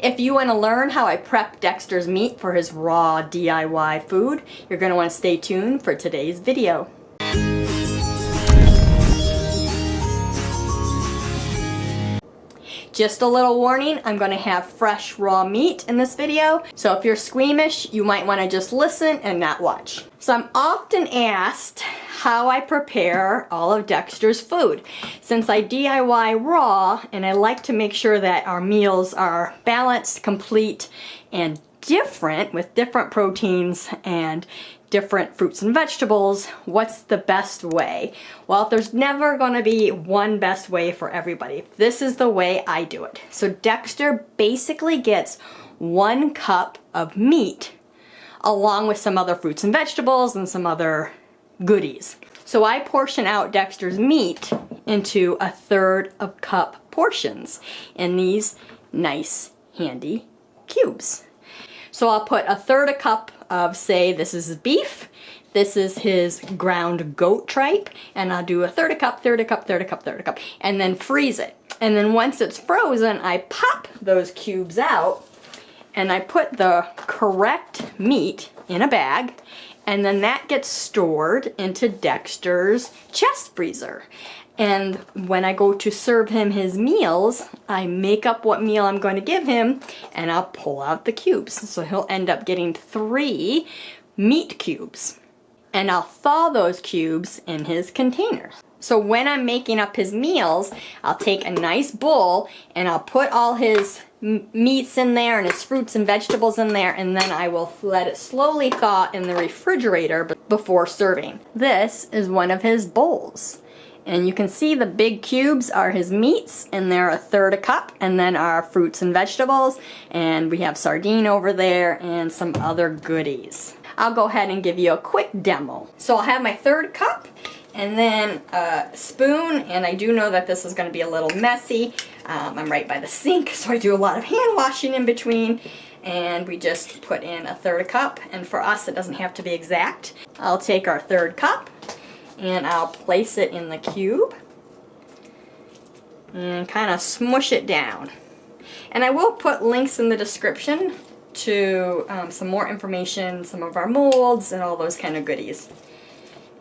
If you want to learn how I prep Dexter's meat for his raw DIY food, you're going to want to stay tuned for today's video. Just a little warning, I'm going to have fresh raw meat in this video, so if you're squeamish, you might want to just listen and not watch. So I'm often asked how I prepare all of Dexter's food. Since I DIY raw, and I like to make sure that our meals are balanced, complete, and different, with different proteins and different fruits and vegetables, what's the best way? Well, there's never going to be one best way for everybody. This is the way I do it. So Dexter basically gets 1 cup of meat along with some other fruits and vegetables and some other goodies. So I portion out Dexter's meat into 1/3 of cup portions in these nice handy cubes. So I'll put 1/3 a cup of, say, this is beef, this is his ground goat tripe, and I'll do 1/3 a cup, 1/3 a cup, 1/3 a cup, 1/3 a cup, and then freeze it. And then once it's frozen, I pop those cubes out, and I put the correct meat in a bag, and then that gets stored into Dexter's chest freezer. And when I go to serve him his meals, I make up what meal I'm going to give him, and I'll pull out the cubes. So he'll end up getting 3 meat cubes. And I'll thaw those cubes in his container. So when I'm making up his meals, I'll take a nice bowl and I'll put all his meats in there and his fruits and vegetables in there, and then I will let it slowly thaw in the refrigerator before serving. This is one of his bowls. And you can see the big cubes are his meats, and they're 1/3 a cup, and then our fruits and vegetables, and we have sardine over there and some other goodies. I'll go ahead and give you a quick demo. So I'll have my 1/3 cup, and then a spoon, and I do know that this is going to be a little messy. I'm right by the sink, so I do a lot of hand washing in between, and we just put in 1/3 a cup, and for us it doesn't have to be exact. I'll take our 1/3 cup, and I'll place it in the cube and kind of smush it down. And I will put links in the description to some more information, some of our molds, and all those kind of goodies.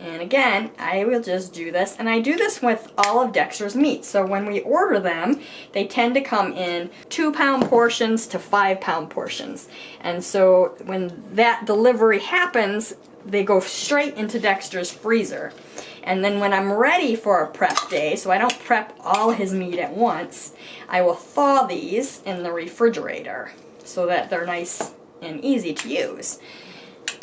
And again, I will just do this, and I do this with all of Dexter's meat. So when we order them, they tend to come in 2-pound portions to 5-pound portions. And so when that delivery happens, they go straight into Dexter's freezer. And then when I'm ready for a prep day, so I don't prep all his meat at once, I will thaw these in the refrigerator so that they're nice and easy to use.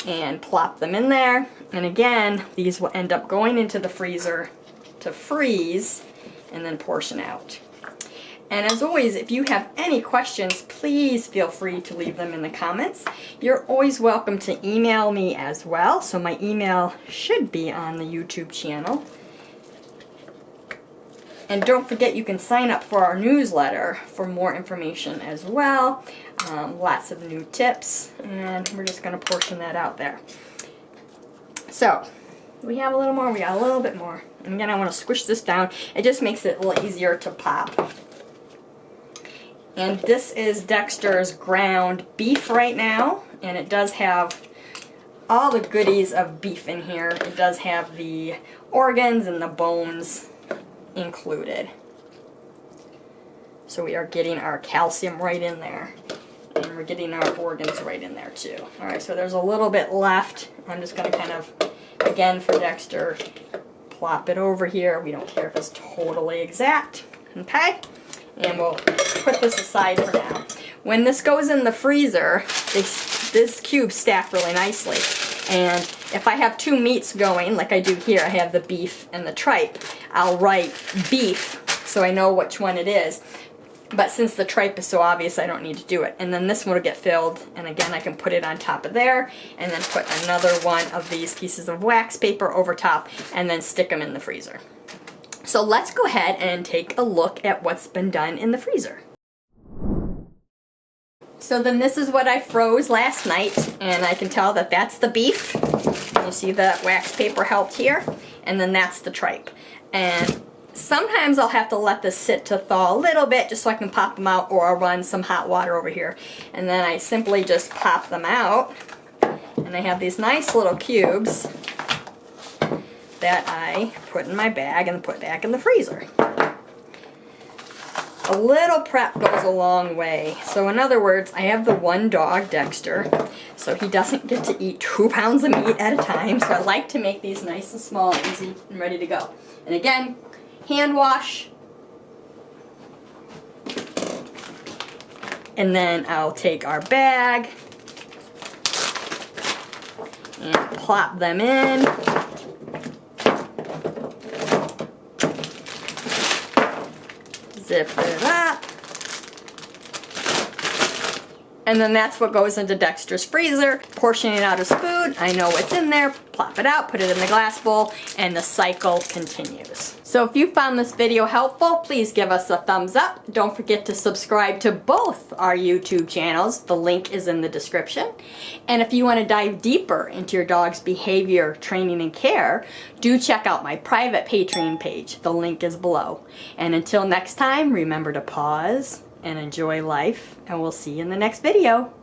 And plop them in there. And again, these will end up going into the freezer to freeze and then portion out. And as always, if you have any questions, please feel free to leave them in the comments. You're always welcome to email me as well, so my email should be on the YouTube channel. And don't forget, you can sign up for our newsletter for more information as well. Lots of new tips, and we're just going to portion that out there. So, we have a little more, we got a little bit more. And again, I want to squish this down. It just makes it a little easier to pop. And this is Dexter's ground beef right now, and it does have all the goodies of beef in here. It does have the organs and the bones included. So we are getting our calcium right in there, and we're getting our organs right in there too. Alright, so there's a little bit left. I'm just going to kind of, again for Dexter, plop it over here. We don't care if it's totally exact. Okay? And we'll put this aside for now. When this goes in the freezer, this cube stack really nicely. And if I have 2 meats going, like I do here, I have the beef and the tripe, I'll write beef so I know which one it is. But since the tripe is so obvious, I don't need to do it. And then this one will get filled, and again I can put it on top of there, and then put another one of these pieces of wax paper over top, and then stick them in the freezer. So let's go ahead and take a look at what's been done in the freezer. So then this is what I froze last night, and I can tell that that's the beef. You see the wax paper helped here, and then that's the tripe. And Sometimes I'll have to let this sit to thaw a little bit just so I can pop them out, or I'll run some hot water over here. And then I simply just pop them out. And I have these nice little cubes that I put in my bag and put back in the freezer. A little prep goes a long way. So in other words, I have the one dog, Dexter, so he doesn't get to eat 2 pounds of meat at a time. So I like to make these nice and small, easy, and ready to go. And again, hand wash. And then I'll take our bag and plop them in. Zip it up. And then that's what goes into Dexter's freezer. Portioning out his food. I know what's in there. Plop it out, put it in the glass bowl, and the cycle continues. So if you found this video helpful, please give us a thumbs up. Don't forget to subscribe to both our YouTube channels. The link is in the description. And if you want to dive deeper into your dog's behavior, training, and care, do check out my private Patreon page. The link is below. And until next time, remember to pause and enjoy life, and we'll see you in the next video.